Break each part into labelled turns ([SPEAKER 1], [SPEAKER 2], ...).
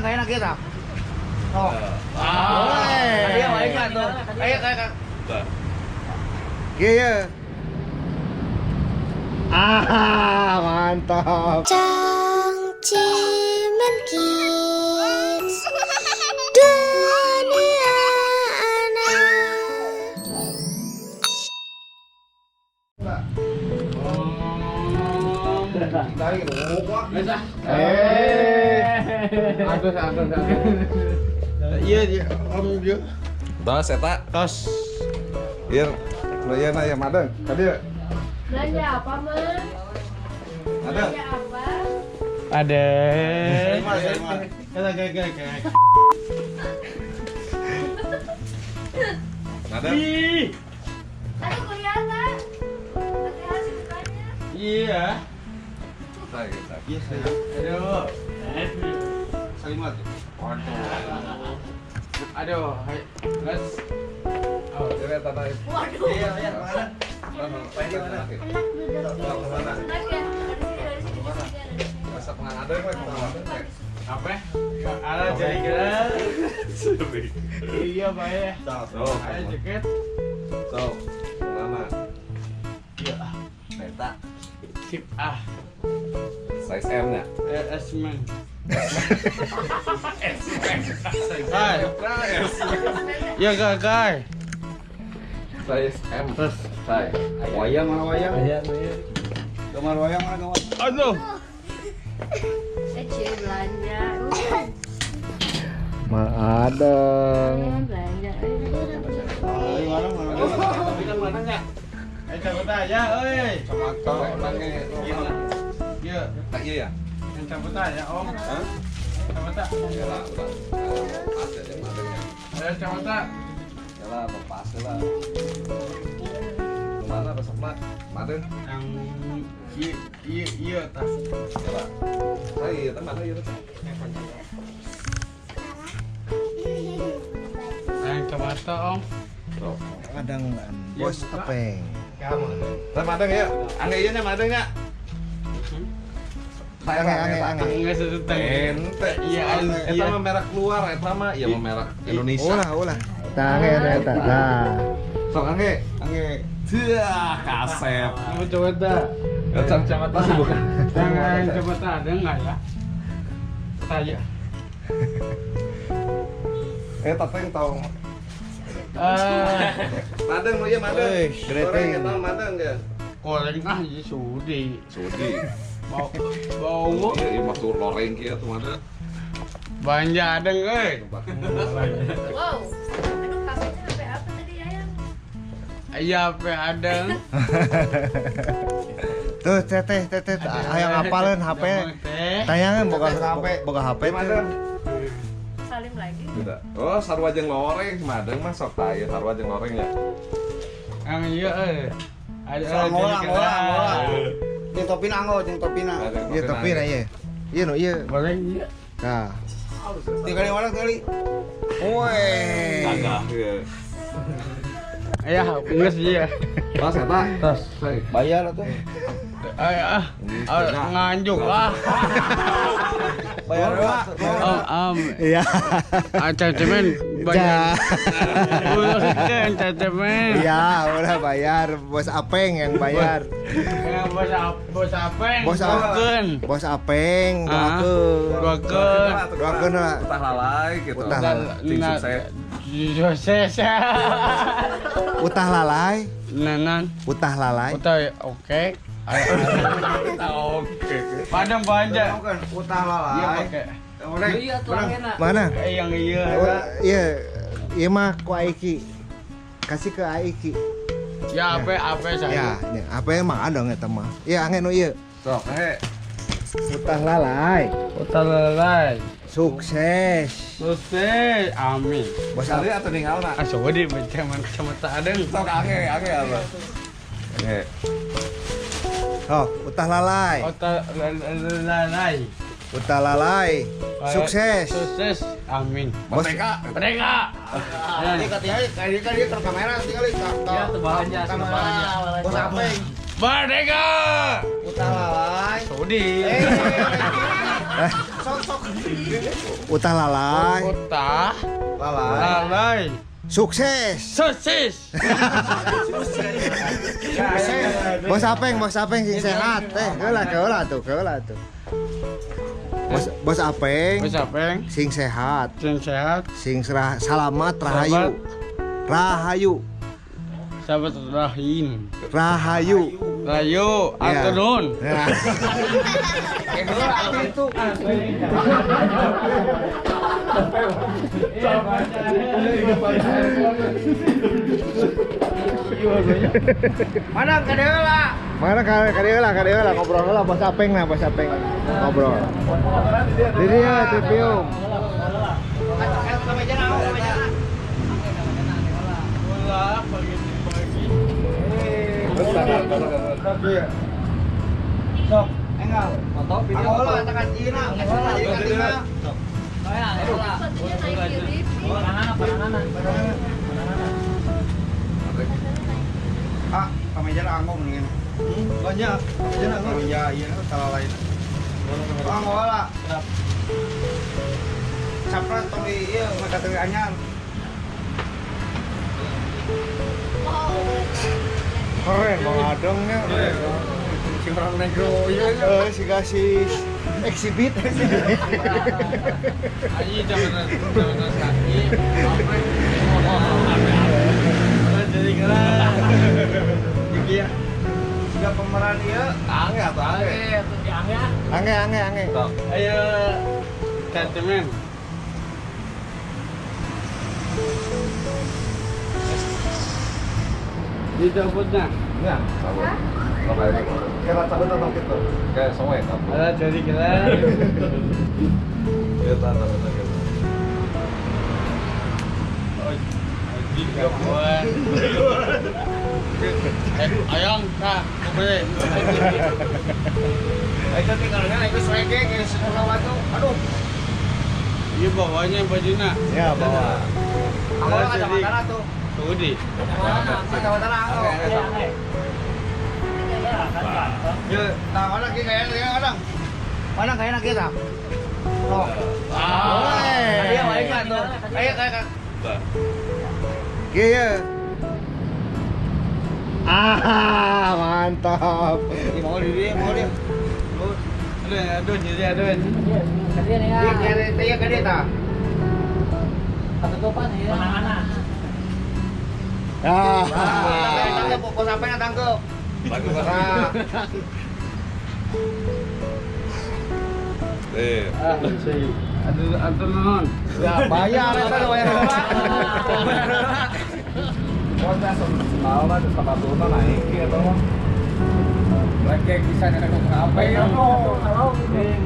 [SPEAKER 1] gak enak kita. Oh.
[SPEAKER 2] Ayo, ayo tuh. Ayo, ayo.
[SPEAKER 1] Iya. Mantap.
[SPEAKER 3] Cangcimen Kids Dunia
[SPEAKER 1] Iya dia, om dia.
[SPEAKER 4] Tos eta.
[SPEAKER 1] Tos.
[SPEAKER 4] Ieu ya na ya madeng. Tadi
[SPEAKER 5] Belanja apa, Mas?
[SPEAKER 4] ada.
[SPEAKER 5] Belanja apa?
[SPEAKER 2] Ada.
[SPEAKER 1] Kata kayak.
[SPEAKER 4] Ada.
[SPEAKER 5] Aduh, kelihatan. Hati-hati bukanya.
[SPEAKER 2] Iya.
[SPEAKER 4] Saya.
[SPEAKER 1] Iya saya.
[SPEAKER 2] Aduh.
[SPEAKER 1] Kalimat.
[SPEAKER 2] Aduh, let's.
[SPEAKER 4] Oh, jadi tata.
[SPEAKER 5] Waduh.
[SPEAKER 1] Iya, iya, mana?
[SPEAKER 5] Enak ya? Dari sini, dari sini.
[SPEAKER 4] Masa pengen ada yang mau
[SPEAKER 2] Apa? Ada jaket. Iya, Pak ya.
[SPEAKER 4] Oh,
[SPEAKER 2] Ada jaket.
[SPEAKER 4] so, mana?
[SPEAKER 2] Iya.
[SPEAKER 4] Eta.
[SPEAKER 2] Sip ah.
[SPEAKER 4] Size M nya.
[SPEAKER 2] S-man.
[SPEAKER 4] Hai.
[SPEAKER 2] Ya, Kak.
[SPEAKER 4] Size M.
[SPEAKER 2] Terus.
[SPEAKER 4] Size.
[SPEAKER 1] Wayang mana wayang?
[SPEAKER 2] Iya.
[SPEAKER 1] Gambar wayang mana gambar?
[SPEAKER 2] Aduh.
[SPEAKER 5] Cie belanja.
[SPEAKER 1] Madeng.
[SPEAKER 5] Belanja.
[SPEAKER 1] Ayo mana?
[SPEAKER 2] Tapi kan mana enggak? Ayo cabut aja, euy.
[SPEAKER 4] Tomato nangge.
[SPEAKER 2] Iya.
[SPEAKER 4] Tak iya ya?
[SPEAKER 2] Yang cabut aja, Om.
[SPEAKER 4] Hah?
[SPEAKER 2] Cabut tak?
[SPEAKER 4] Ya lah, udah. Pas aja madengnya.
[SPEAKER 2] Ayo cabut tak?
[SPEAKER 4] Ya lah, pas lah. Mana resepna? Madeng.
[SPEAKER 2] Yang iya tak.
[SPEAKER 4] Ya lah. Saya teman aja tuh.
[SPEAKER 2] Yang cabut tak, Om.
[SPEAKER 4] Tuh.
[SPEAKER 1] Kadang
[SPEAKER 2] Iya,
[SPEAKER 1] bos
[SPEAKER 2] buka.
[SPEAKER 1] apeng.
[SPEAKER 4] Nah, madeng ya. Angge ieu nya madengnya.
[SPEAKER 1] Angge.
[SPEAKER 2] Enggak sesuatu.
[SPEAKER 4] Ente.
[SPEAKER 2] Iya,
[SPEAKER 4] Eta
[SPEAKER 2] iya.
[SPEAKER 4] mah merek luar, eta mah ya mah merek Indonesia.
[SPEAKER 1] Ulah. Tange eta. Nah.
[SPEAKER 4] Sok angge.
[SPEAKER 1] Angge.
[SPEAKER 4] Dah, kasep.
[SPEAKER 2] Kamu coba tak?
[SPEAKER 4] Cabut masih bukan.
[SPEAKER 2] Jangan coba tak ada enggak ya? Tanya.
[SPEAKER 4] Tapi yang tahu. Madeng lo ya madeng.
[SPEAKER 1] Euy,
[SPEAKER 4] Goreng
[SPEAKER 1] greting.
[SPEAKER 4] ya tahu madeng ya.
[SPEAKER 2] Goreng ah ya sudi.
[SPEAKER 4] Sudi.
[SPEAKER 2] Bau
[SPEAKER 4] Iya, iya masuk loreng kieu tuh madeng.
[SPEAKER 2] banyak ada euy.
[SPEAKER 5] Wow. Aduh, kamarnya sampai apa tadi, Ayang?
[SPEAKER 2] Iya apa ada.
[SPEAKER 1] Tuh teteh aya ngapaleun HP. Tayangan boga HP tuh.
[SPEAKER 5] Salim lagi.
[SPEAKER 4] Tidak. Oh, sarua jeung loreng madeng mah sok tah ieu sarua jeung loreng ya.
[SPEAKER 2] Yang iya ada
[SPEAKER 1] Ngolah. Jeung topina anggo, jeung topina. Ieu topina ieu. Ieu nu ieu.
[SPEAKER 2] Goreng iya.
[SPEAKER 1] Nah. Tinggal yang mana kali? Woi.
[SPEAKER 4] Kagak.
[SPEAKER 2] Ayah, geus iya.
[SPEAKER 4] Pas eta.
[SPEAKER 2] Tos.
[SPEAKER 1] Bayar atuh.
[SPEAKER 2] Ayah, nganjuk ah.
[SPEAKER 1] Bayar dua. Iya.
[SPEAKER 2] Cemen banyak. Kan cemen.
[SPEAKER 1] Iya, udah bayar. Bos Apeng yang bayar.
[SPEAKER 2] Bos apeng.
[SPEAKER 1] Bos
[SPEAKER 2] Doakeun.
[SPEAKER 1] Bos Apeng,
[SPEAKER 2] Doakeun.
[SPEAKER 1] doakeun lah.
[SPEAKER 4] Utah lalai gitu.
[SPEAKER 1] Utah lalai.
[SPEAKER 4] Tim sukses.
[SPEAKER 2] Sukses.
[SPEAKER 1] Utah lalai,
[SPEAKER 2] Nanan.
[SPEAKER 1] utah lalai.
[SPEAKER 2] Oke. Oke. Padang banyak.
[SPEAKER 1] Utah
[SPEAKER 2] Iya pakai.
[SPEAKER 5] Iya, tuh enak.
[SPEAKER 1] Mana?
[SPEAKER 2] Yang iya.
[SPEAKER 1] Iya, iya mah ku Aiki. Kasih ke Aiki.
[SPEAKER 2] Ya apa
[SPEAKER 1] Ya,
[SPEAKER 2] saya.
[SPEAKER 1] nih, apa emang ada nggak teman? Iya, angin nu ieu.
[SPEAKER 4] Sok,
[SPEAKER 1] Utah lalai,
[SPEAKER 2] Utal lalai.
[SPEAKER 1] sukses.
[SPEAKER 2] Sukses. Amin.
[SPEAKER 1] Bos
[SPEAKER 4] Kali atau ninggalna?
[SPEAKER 2] Ah coba di kecamatan ada.
[SPEAKER 4] Sok angge apa? Angge.
[SPEAKER 1] Oh, utah lalai,
[SPEAKER 2] Utal lalai.
[SPEAKER 1] utah lalai, sukses.
[SPEAKER 2] Sukses. Amin.
[SPEAKER 4] Merdeka.
[SPEAKER 2] Mereka.
[SPEAKER 1] Kali dia ke kamera tinggal
[SPEAKER 5] Ya, tuh bahannya,
[SPEAKER 1] Bos Apeng,
[SPEAKER 2] Merdeka.
[SPEAKER 1] utah lalai.
[SPEAKER 2] Sudi.
[SPEAKER 1] Utah lalai.
[SPEAKER 2] Utah.
[SPEAKER 4] Lalai.
[SPEAKER 2] Lalai.
[SPEAKER 1] Sukses.
[SPEAKER 2] Sosis.
[SPEAKER 1] Bos Apeng sing sehat teh. Heula tuh. Bos Apeng
[SPEAKER 2] Bos Apeng.
[SPEAKER 1] sing sehat,
[SPEAKER 2] Sing sehat.
[SPEAKER 1] sing salamat rahayu. Rahayu.
[SPEAKER 2] Sahabat rahim.
[SPEAKER 1] Rahayu.
[SPEAKER 2] Rayo.
[SPEAKER 1] Ya.
[SPEAKER 2] Aturun.
[SPEAKER 1] Nah.
[SPEAKER 2] Mana kadela?
[SPEAKER 1] Mana kadeu lah ngobrol heula Bos Apeng ngobrol. Di dia tipium.
[SPEAKER 2] Bola pagi-pagi.
[SPEAKER 6] Sok, enggak. Foto video. Aku lah tekan Cina,
[SPEAKER 5] Sepatunya naik kiri.
[SPEAKER 6] Ah, kameja lah anggung nih.
[SPEAKER 1] Banyak.
[SPEAKER 6] Oh iya, salah lain. Anggung lah. Sapra tong ieu mata teu anyar.
[SPEAKER 1] Keren mengadongnya.
[SPEAKER 6] Si orang negro ieu.
[SPEAKER 1] Si kasih exhibit.
[SPEAKER 2] Aji jangan sakit. Jadi keren.
[SPEAKER 6] Jadi ya. Siga pemeran ieu.
[SPEAKER 4] Angge atuh angge.
[SPEAKER 1] Ange.
[SPEAKER 2] Ayo sentimen. Dicabutnya.
[SPEAKER 4] Ya, sabun. Kayak kira sabun atau gitu. Kayak semua ya sabun.
[SPEAKER 2] Ada jadi keren.
[SPEAKER 4] Ya tahu gitu.
[SPEAKER 2] Aji kawan. Ayang kak, boleh.
[SPEAKER 6] Itu tinggalnya itu swege geus selawatu. Aduh.
[SPEAKER 2] Ini bawahnya bajunya.
[SPEAKER 1] Ya bawa.
[SPEAKER 6] Anggung lah kacamata tuh.
[SPEAKER 2] Sudi.
[SPEAKER 6] Kacamata anggung. Ya, nah mana ki kaya kadang. Mana kaya kita? Oh. Dia baik kan tuh. Kayak
[SPEAKER 1] Iya. Mantap.
[SPEAKER 6] mau dia.
[SPEAKER 2] Aduh, jadi aduh.
[SPEAKER 6] Dia kaya ta. Tangkep pos apa yang tangkep?
[SPEAKER 4] Bagus
[SPEAKER 6] Nah,
[SPEAKER 2] Aduh non.
[SPEAKER 6] ya bayar eta bayar orang.
[SPEAKER 4] Tahu lah sepatunya naik gitu.
[SPEAKER 6] Lagi kisah dengan apa ya? Halo Beb.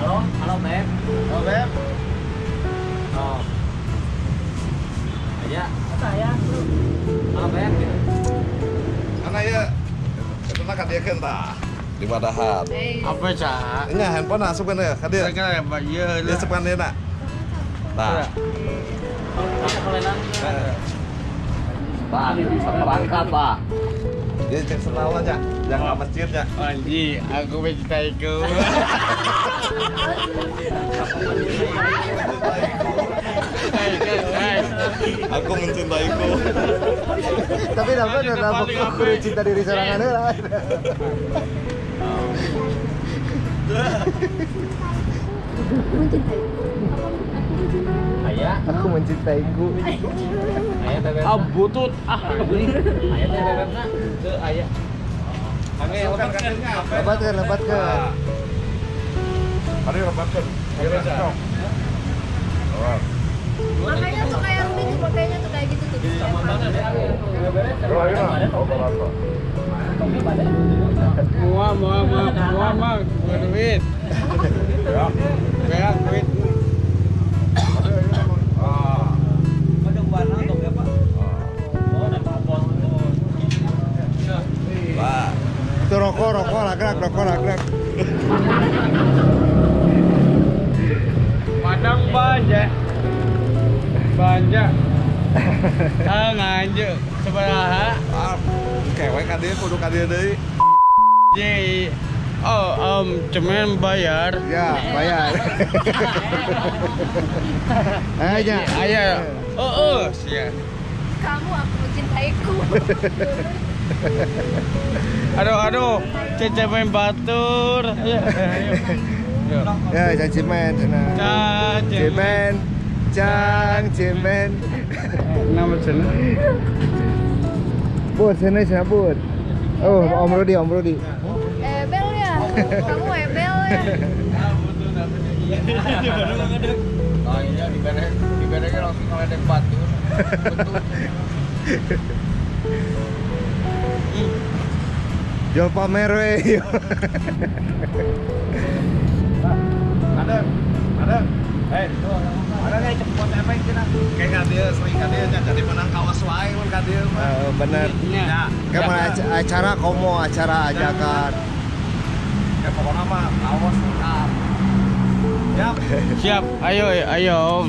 [SPEAKER 6] Oh. Halo Beb.
[SPEAKER 4] Karena ya itu nak dia kenta di wadahan.
[SPEAKER 2] Apa cak?
[SPEAKER 4] Ini handphone asup kan ya, kan dia.
[SPEAKER 2] Saya bayar
[SPEAKER 4] Dia asup kan dia nak. Nah,
[SPEAKER 6] Berangkat, Pak.
[SPEAKER 4] dia cek senal aja, jangan ke masjid ya.
[SPEAKER 2] Anji, aku mencintaiku.
[SPEAKER 4] Aku mencintaiku.
[SPEAKER 1] Tapi dapat aku cinta diri serangan heula. Aku mencintaiku.
[SPEAKER 2] Ah butut
[SPEAKER 1] Lebatkan.
[SPEAKER 4] Mari lepaskan.
[SPEAKER 5] Makanya tuh kayak Rumi tuh pakainya tuh kayak gitu tuh.
[SPEAKER 2] Muah, duit. Beak duit.
[SPEAKER 1] Itu rokok lagrak.
[SPEAKER 2] Madang banja. Nganje sabaraha.
[SPEAKER 4] Kewek kan dia kudu kan dia deui.
[SPEAKER 2] Jadi, cuman bayar.
[SPEAKER 1] Ya, bayar. Aja.
[SPEAKER 2] Ayah. Oh, siap.
[SPEAKER 5] Kamu aku mencintaiku.
[SPEAKER 2] Aduh, Cece main batur. Ayo.
[SPEAKER 1] Ya, Cang Cimen sana.
[SPEAKER 2] Cang
[SPEAKER 1] Cimen. Cang Cimen.
[SPEAKER 2] Nama sana.
[SPEAKER 1] Bud, sana Bud. Oh, Om Rudi.
[SPEAKER 5] Ebel ya. Kamu ebel ya.
[SPEAKER 6] Oh iya di bedanya langsung ngeledek batu. Betul.
[SPEAKER 1] Jual pamer we.
[SPEAKER 4] Ada.
[SPEAKER 6] Ada kayak cepot efek cina.
[SPEAKER 4] Kayak kadia sering kadia jadi menang kawas wae mun kadia mah.
[SPEAKER 1] Bener.
[SPEAKER 2] Ya.
[SPEAKER 1] Kamu acara komo, acara ajakan.
[SPEAKER 4] Ya pokoknya mah kawas menang. Ya.
[SPEAKER 2] Siap. Ayo Om.